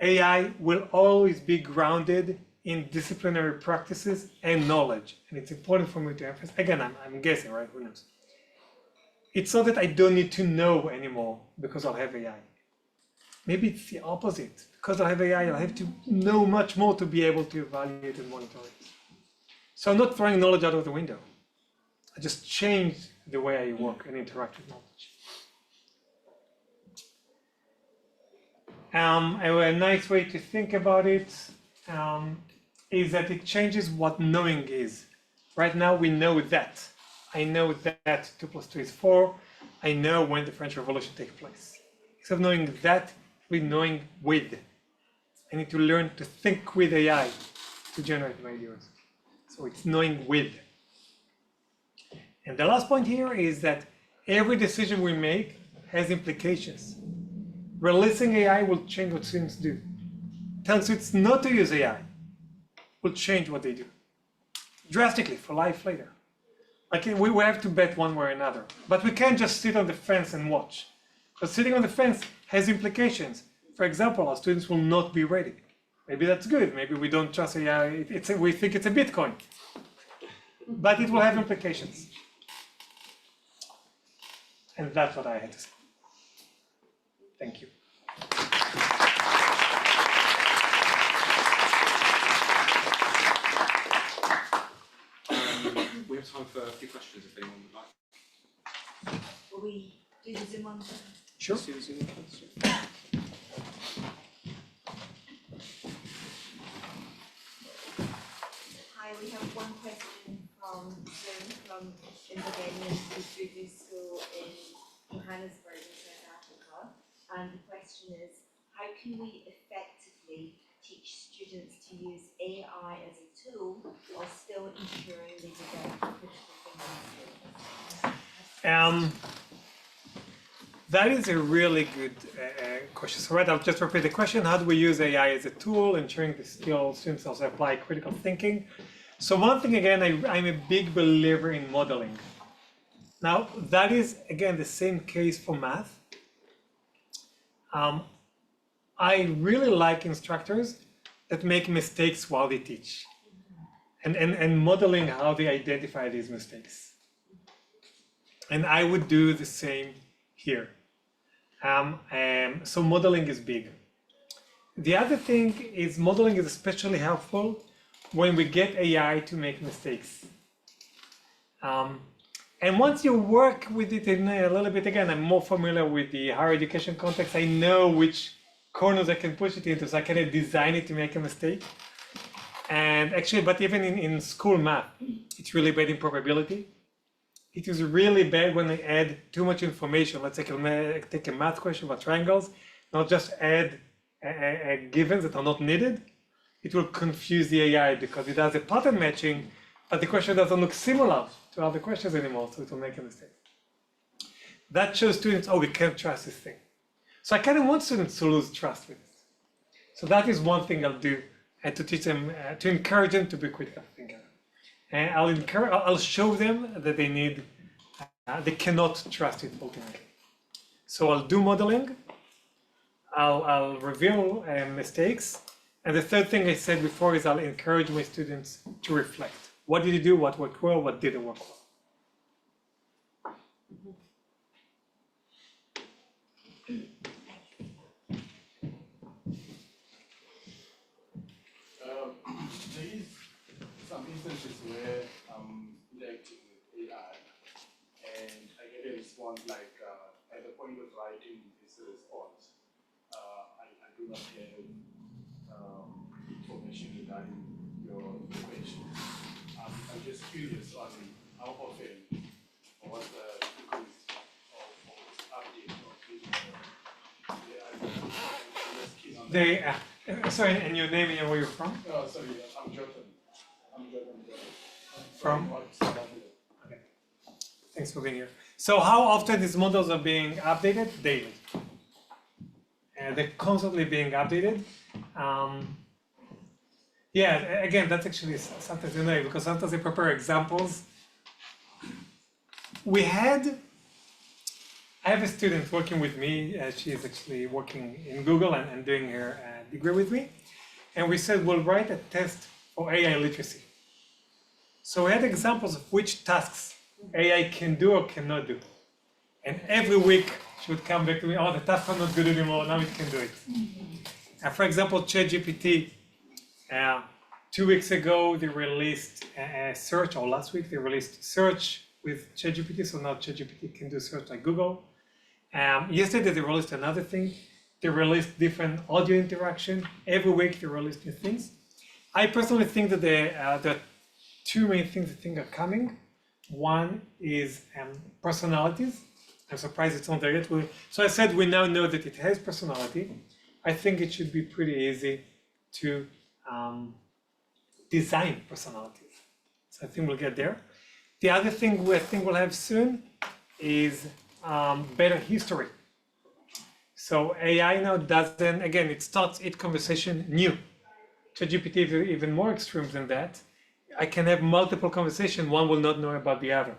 AI will always be grounded in disciplinary practices and knowledge. And it's important for me to emphasize, again, I'm guessing, right, who knows? It's so that I don't need to know anymore because I'll have AI. Maybe it's the opposite. Because I have AI, I'll have to know much more to be able to evaluate and monitor it. So I'm not throwing knowledge out of the window. I just change the way I work and interact with knowledge. A nice way to think about it is that it changes what knowing is. Right now we know that. I know that 2 + 2 is 4. I know when the French Revolution takes place. Instead of knowing that, we're knowing with. I need to learn to think with AI to generate my ideas. So it's knowing with. And the last point here is that every decision we make has implications. Releasing AI will change what students do. Telling students not to use AI will change what they do. Drastically for life later. Like we have to bet one way or another. But we can't just sit on the fence and watch. Because sitting on the fence has implications. For example, our students will not be ready. Maybe that's good. Maybe we don't trust AI. We think it's a Bitcoin. But it will have implications. And that's what I had to say. Thank you. We have time for a few questions if anyone would like. Will we do the Zoom one? Sure. Let's do the Zoom ones, yeah. Hi, we have one question from Zoom from Invagenian History School in Johannesburg in South Africa. can we effectively teach students to use AI as a tool while still ensuring they develop critical thinking skills? That is a really good question. So right, I'll just repeat the question. How do we use AI as a tool, ensuring the students also apply critical thinking? So one thing, again, I'm a big believer in modeling. Now, that is, again, the same case for math. I really like instructors that make mistakes while they teach and modeling how they identify these mistakes. And I would do the same here. So modeling is big. The other thing is modeling is especially helpful when we get AI to make mistakes. And once you work with it in a little bit, again, I'm more familiar with the higher education context. I know which corners I can push it into, so I can design it to make a mistake. And actually, but even in school math, it's really bad in probability. It is really bad when I add too much information. Let's take a math question about triangles, not just add givens that are not needed. It will confuse the AI because it does a pattern matching, but the question doesn't look similar to other questions anymore, so it will make a mistake. That shows students, oh, we can't trust this thing. So I kind of want students to lose trust with this. So that is one thing I'll do to teach them, to encourage them to be critical thinker. And I'll show them that they cannot trust it ultimately. So I'll do modeling, I'll reveal mistakes, and the third thing I said before is I'll encourage my students to reflect. What did you do? What worked well? What didn't work well? There is some instances where I'm interacting with AI and I get a response like at the point of writing this response, I do not have information regarding your question. I'm just curious on how often or what the degrees of update or feedback. I'm just keen on that. Sorry, and your name and where you're from? Oh, sorry, I'm Jordan. From? South Africa. Okay. Thanks for being here. So how often these models are being updated? Daily. They're constantly being updated. Yeah, again, that's actually sometimes annoying because sometimes they prepare examples. I have a student working with me. She is actually working in Google and doing her degree with me. And we said, we'll write a test for AI literacy. So we had examples of which tasks AI can do or cannot do. And every week she would come back to me, oh, the tasks are not good anymore, now it can do it. For example, ChatGPT, 2 weeks ago they released search, or last week they released search with ChatGPT, so now ChatGPT can do search like Google. Yesterday they released another thing. They released different audio interaction. Every week they release new things. I personally think that there are two main things I think are coming. One is personalities. I'm surprised it's not there yet. So I said we now know that it has personality. I think it should be pretty easy to design personalities. So I think we'll get there. The other thing I think we'll have soon is better history. So AI now doesn't, again, it starts its conversation new. ChatGPT is even more extreme than that. I can have multiple conversations, one will not know about the other.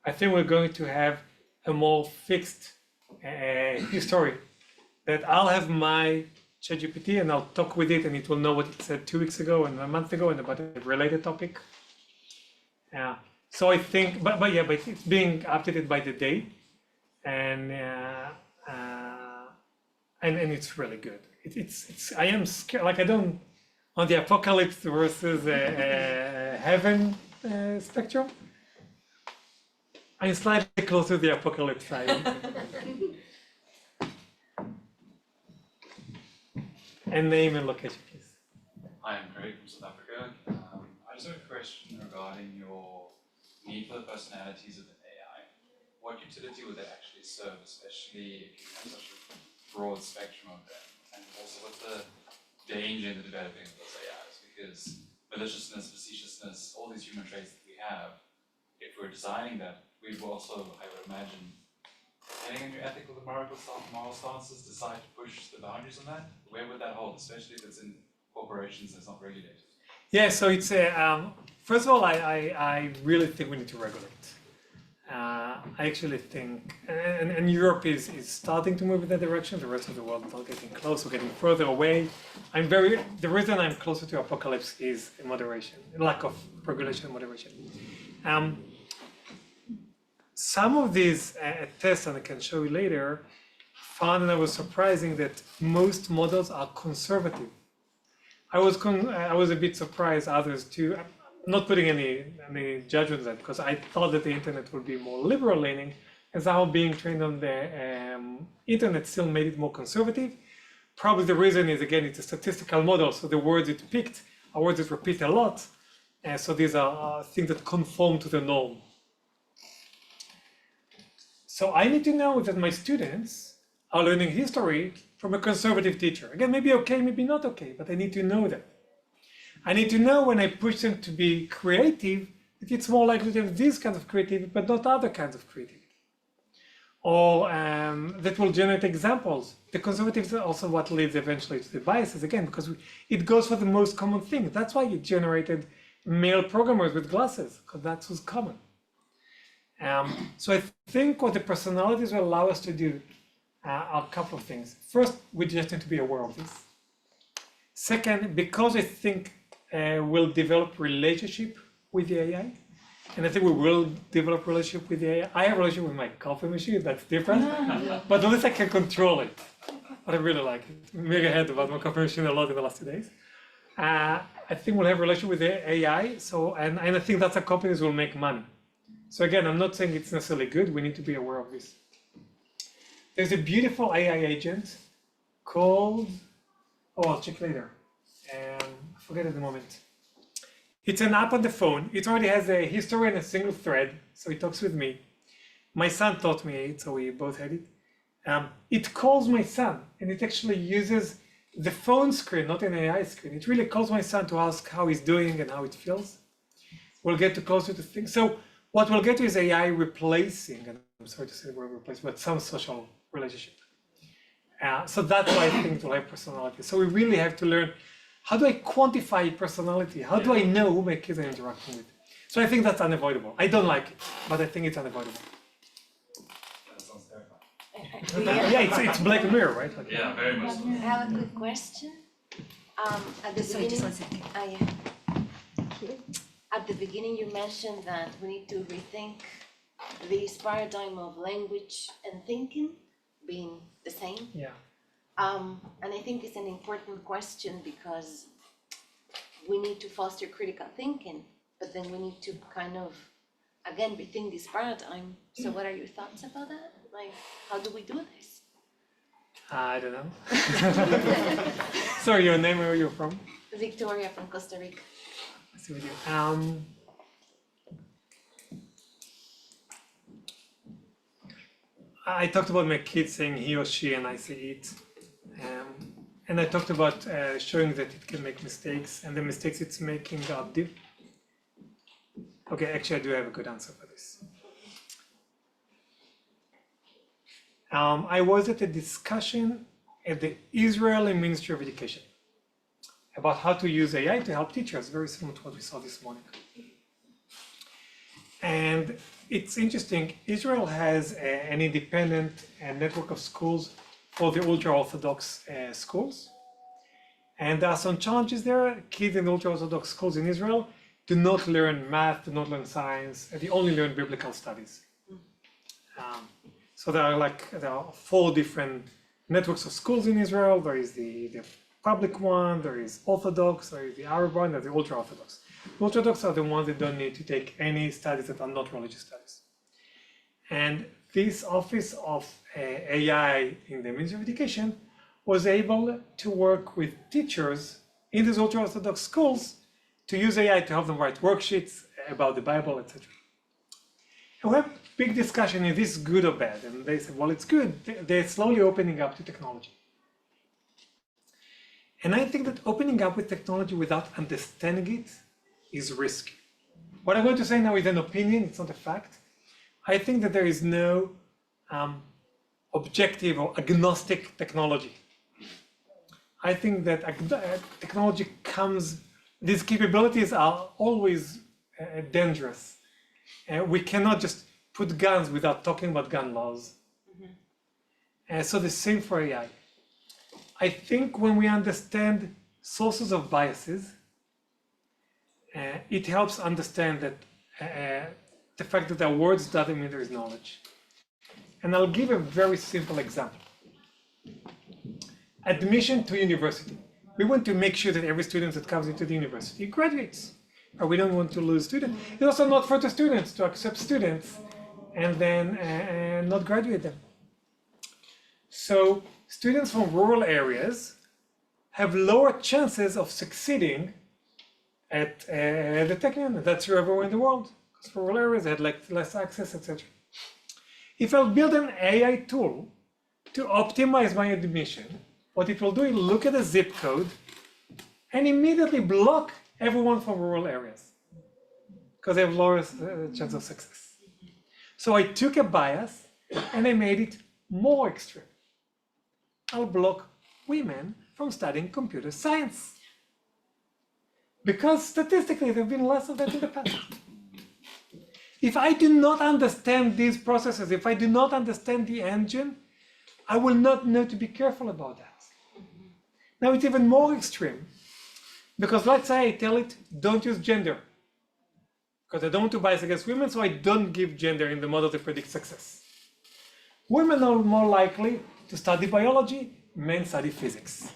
I think we're going to have a more fixed history, that I'll have my ChatGPT and I'll talk with it and it will know what it said 2 weeks ago and a month ago and about a related topic. So I think, but it's being updated by the day, and it's really good. I am scared, like I don't, on the apocalypse versus heaven spectrum, I'm slightly closer to the apocalypse side. And name and location, please. Hi, I'm Craig from South Africa. I just have a question regarding your need for the personalities of the AI. What utility would they actually serve, especially if you have such a broad spectrum of them? and also what's the danger in the developing of those AIs? Because maliciousness, facetiousness, all these human traits that we have, if we're designing that, we will also, I would imagine, depending on your ethical and moral stances, decide to push the boundaries on that. Where would that hold, especially if it's in corporations and it's not regulated? Yeah, so it's first of all, I really think we need to regulate. I actually think, and Europe is starting to move in that direction. The rest of the world is not getting close or getting further away. The reason I'm closer to apocalypse is moderation, lack of regulation and moderation. Some of these tests, and I can show you later, found, and I was surprising, that most models are conservative. I was a bit surprised, others too. I'm not putting any judgment on that, because I thought that the internet would be more liberal leaning, and somehow being trained on the internet still made it more conservative. Probably the reason is, again, it's a statistical model, so the words it picked are words that repeat a lot, and so these are things that conform to the norm. So I need to know that my students are learning history from a conservative teacher. Again, maybe okay, maybe not okay, but I need to know that. I need to know when I push them to be creative, that it's more likely to have this kind of creativity, but not other kinds of creativity. Or that will generate examples. The conservatives are also what leads eventually to the biases, again, because it goes for the most common thing. That's why it generated male programmers with glasses, because that was common. So I think what the personalities will allow us to do are a couple of things. First, we just need to be aware of this. Second, because I think we'll develop relationship with the AI, and I think we will develop relationship with the AI. I have a relationship with my coffee machine, that's different, but at least I can control it. But I really like it. Mega head about my coffee machine a lot in the last 2 days. I think we'll have a relationship with the AI, and I think that's how companies will make money. So again, I'm not saying it's necessarily good, we need to be aware of this. There's a beautiful AI agent called, I'll check later. I forget at the moment. It's an app on the phone. It already has a history and a single thread, so it talks with me. My son taught me it, so we both had it. It calls my son, and it actually uses the phone screen, not an AI screen. It really calls my son to ask how he's doing and how it feels. We'll get closer to things. So what we'll get to is AI replacing, and I'm sorry to say the word replace, but some social relationship. So that's why I think it will have personality. So we really have to learn, how do I quantify personality? How do I know who my kids are interacting with? So I think that's unavoidable. I don't like it, but I think it's unavoidable. That sounds terrifying. Yeah, it's Black Mirror, right? Like, Yeah, very much. I have a quick question. At the Sorry, just beginning, 1 second. at the beginning, you mentioned that we need to rethink this paradigm of language and thinking being the same. Yeah. And I think it's an important question because we need to foster critical thinking, but then we need to kind of, again, rethink this paradigm. So what are your thoughts about that? Like, how do we do this? I don't know. Sorry, your name, where you're from? Victoria from Costa Rica. Nice to meet you. I talked about my kid saying he or she, and I say it. And I talked about showing that it can make mistakes, and the mistakes it's making are deep. Okay, actually, I do have a good answer for this. I was at a discussion at the Israeli Ministry of Education about how to use AI to help teachers, very similar to what we saw this morning. And it's interesting, Israel has an independent network of schools for the ultra-Orthodox schools. And there are some challenges there. Kids in ultra-Orthodox schools in Israel do not learn math, do not learn science, they only learn biblical studies. So there are 4 different networks of schools in Israel. There is the public one, there is Orthodox, there is the Arab one, there's the ultra-Orthodox. The Orthodox are the ones that don't need to take any studies that are not religious studies. And this Office of AI in the Ministry of Education was able to work with teachers in these ultra-Orthodox schools to use AI to help them write worksheets about the Bible, etc. And we have big discussion, is this good or bad? And they said, well, it's good. They're slowly opening up to technology. And I think that opening up with technology without understanding it is risky. What I'm going to say now is an opinion, it's not a fact. I think that there is no objective or agnostic technology. I think that technology comes, these capabilities are always dangerous. We cannot just put guns without talking about gun laws. So the same for AI. I think when we understand sources of biases, it helps understand that the fact that there are words doesn't mean there is knowledge. And I'll give a very simple example. Admission to university. We want to make sure that every student that comes into the university graduates, or we don't want to lose students. It's also not for the students to accept students and then not graduate them. So students from rural areas have lower chances of succeeding at the Technion. That's true everywhere in the world, because for rural areas they had less access, etc. If I'll build an AI tool to optimize my admission, what it will do is look at the zip code and immediately block everyone from rural areas, because they have lower chance of success. So I took a bias and I made it more extreme. I'll block women from studying computer science, because statistically there have been less of that in the past. If I do not understand these processes, if I do not understand the engine, I will not know to be careful about that. Now it's even more extreme, because let's say I tell it, don't use gender, because I don't want to bias against women, so I don't give gender in the model to predict success. Women are more likely to study biology, men study physics.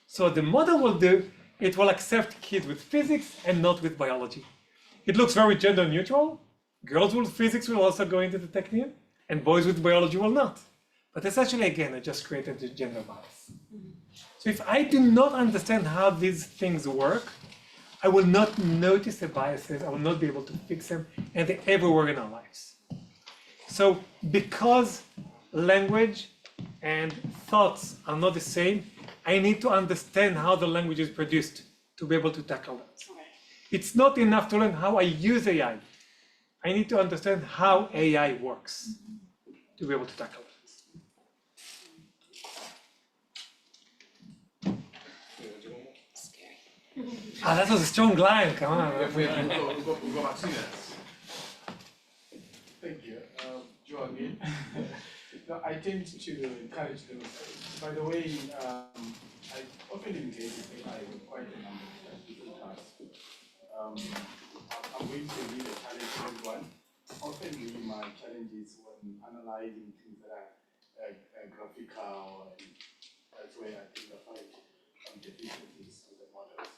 So the model will do, it will accept kids with physics and not with biology. It looks very gender neutral. Girls with physics will also go into the Technion, and boys with biology will not. But essentially, again, I just created the gender bias. So if I do not understand how these things work, I will not notice the biases, I will not be able to fix them, and they're everywhere in our lives. So because language and thoughts are not the same, I need to understand how the language is produced to be able to tackle that. It's not enough to learn how I use AI. I need to understand how AI works to be able to tackle it. Ah, that was a strong line, come on. We'll go back to that. Thank you. Joe again. No, I tend to encourage them. By the way, I often engage with AI with quite a number of different tasks. I'm going to leave a challenge to everyone. Often my challenge is when analyzing things that are graphical, and that's where I think I find some deficiencies with the models.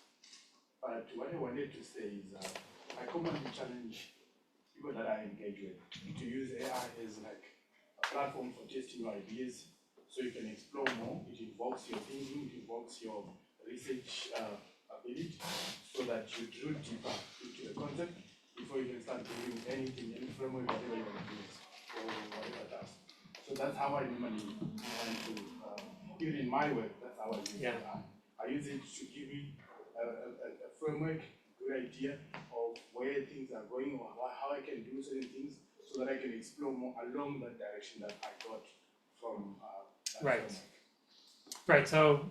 But what I wanted to say is I commonly challenge people that I engage with to use AI as like a platform for testing your ideas, so you can explore more. It involves your thinking, it involves your research ability, so that you drill deeper into the concept before you can start doing anything, any framework, whatever you want to use, or whatever task. So that's how I normally want to, even in my work, that's how I use AI. I use it to give me a framework, good idea of where things are going, or how I can do certain things, so that I can explore more along that direction that I got from that Right. framework. Right, so